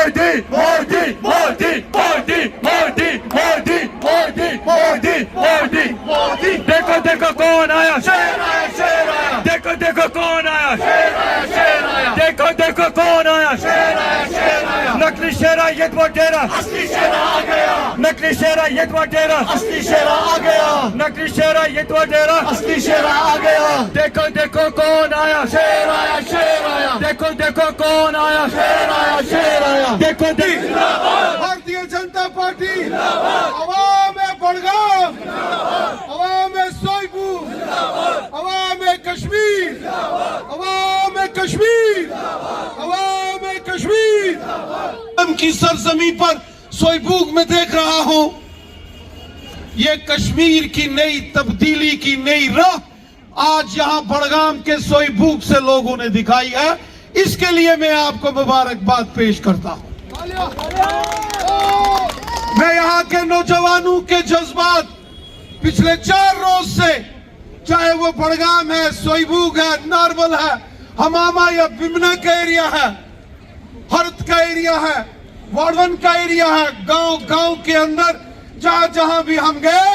मोदी मोदी मोदी मोदी मोदी मोदी मोदी मोदी मोदी मोदी। देखो देखो कौन आया, शेर आया, शेर आया। देखो देखो कौन आया, शेर आया, शेर आया। देखो देखो कौन आया, शेर आया, शेर आया। नकली शेरा ये वो डेरा, असली शेरा आ गया। नकली शेरा ये वो डेरा, असली शेरा आ गया। नकली शेरा ये वो डेरा, असली शेरा आ गया। देखो देखो कौन आया, शेर आया, शेर आया। देखो देखो कौन आया, शेर आया, शेर आया। देखो देखो भारतीय जनता पार्टी अवाम है बड़गाम, अवाम है सोईबू, अवाम है कश्मीर, अवाम है कश्मीर, अवाम है कश्मीर। हम की सरजमी पर सोईबूग में देख रहा हूं, ये कश्मीर की नई तब्दीली की नई राह आज यहां बड़गाम के सोईबूग से लोगों ने दिखाई है। इसके लिए मैं आपको मुबारकबाद पेश करता हूं। मैं यहां के नौजवानों के जज्बात पिछले 4 रोज से, चाहे वो बड़गाम है, सोईबूग है, नारवल है, हमामा या बिमना का एरिया है, हरत का एरिया है, वाड़वन का एरिया है, गांव गांव के अंदर जहां जहां भी हम गए,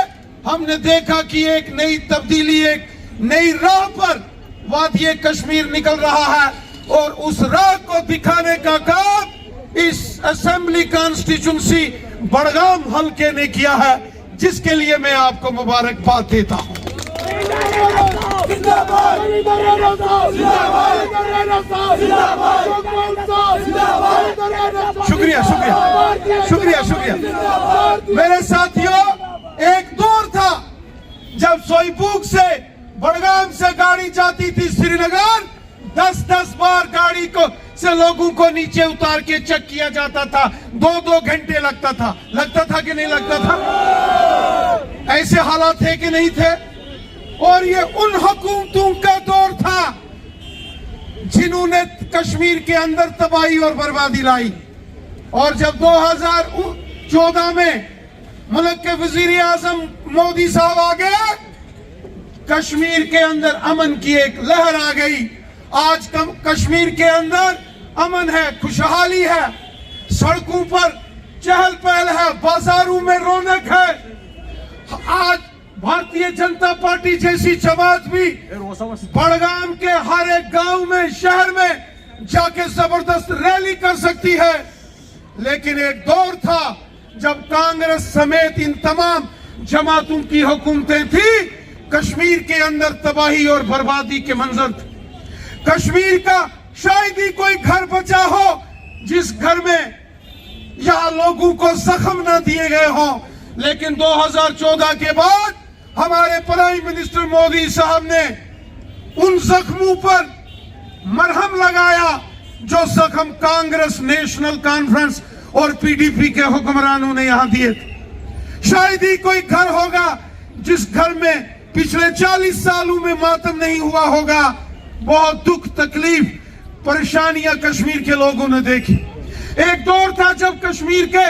हमने देखा कि एक नई तब्दीली, एक नई राह पर वादिये कश्मीर निकल रहा है। और उस राह को दिखाने का काम इस असेंबली कॉन्स्टिट्यूंसी बड़गाम हल्के ने किया है, जिसके लिए मैं आपको मुबारकबाद देता हूं। शुक्रिया शुक्रिया शुक्रिया शुक्रिया। मेरे साथियों, एक दौर था जब सोईबूग से बड़गाम से गाड़ी जाती थी श्रीनगर, 10-10 बार गाड़ी को से लोगों को नीचे उतार के चेक किया जाता था। 2-2 घंटे लगता था कि नहीं लगता था? ऐसे हालात थे कि नहीं थे? और ये उन हुकूमतों का दौर था जिन्होंने कश्मीर के अंदर तबाही और बर्बादी लाई। और जब 2014 में मुल्क के वजीर आजम मोदी साहब आ गए, कश्मीर के अंदर अमन की एक लहर आ गई। आज कश्मीर के अंदर अमन है, खुशहाली है, सड़कों पर चहल पहल है, बाजारों में रौनक है। आज भारतीय जनता पार्टी जैसी जमात भी बड़गाम के हर एक गांव में, शहर में जाके जबरदस्त रैली कर सकती है। लेकिन एक दौर था जब कांग्रेस समेत इन तमाम जमातों की हुकूमतें थी, कश्मीर के अंदर तबाही और बर्बादी के मंजर थे। कश्मीर का शायद ही कोई घर बचा हो जिस घर में यहां लोगों को जख्म न दिए गए हों। लेकिन 2014 के बाद हमारे प्राइम मिनिस्टर मोदी साहब ने उन जख्मों पर मरहम लगाया जो जख्म कांग्रेस, नेशनल कॉन्फ्रेंस और पीडीपी के हुक्मरानों ने यहां दिए थे। शायद ही कोई घर होगा जिस घर में पिछले 40 सालों में मातम नहीं हुआ होगा। बहुत दुख, तकलीफ, परेशानियां कश्मीर के लोगों ने देखी। एक दौर था जब कश्मीर के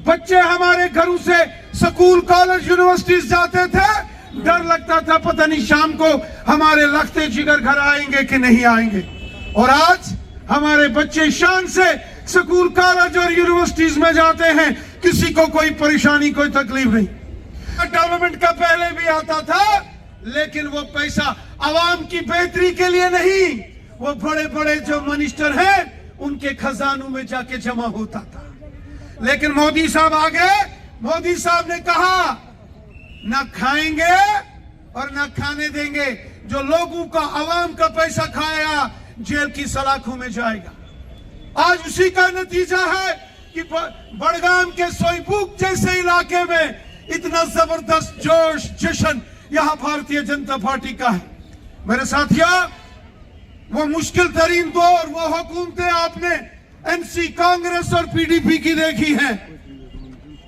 बच्चे हमारे घरों से स्कूल, कॉलेज, यूनिवर्सिटीज जाते थे, डर लगता था पता नहीं शाम को हमारे लखते जिगर घर आएंगे कि नहीं आएंगे। और आज हमारे बच्चे शान से स्कूल, कॉलेज और यूनिवर्सिटीज में जाते हैं, किसी को कोई परेशानी, कोई तकलीफ नहीं। डेवलपमेंट का पहले भी आता था, लेकिन वो पैसा आवाम की बेहतरी के लिए नहीं, वो बड़े बड़े जो मिनिस्टर हैं उनके खजानों में जाके जमा होता था। लेकिन मोदी साहब आ गए। मोदी साहब ने कहा न खाएंगे और न खाने देंगे। जो लोगों का, आवाम का पैसा खाएगा जेल की सलाखों में जाएगा। आज उसी का नतीजा है कि बड़गाम के सोईबूग जैसे इलाके में इतना जबरदस्त जोश, जश्न यहां भारतीय जनता पार्टी का है। मेरे साथियों, वो मुश्किल तरीन दौर, वो हुकूमतें आपने एनसी, कांग्रेस और पीडीपी की देखी हैं।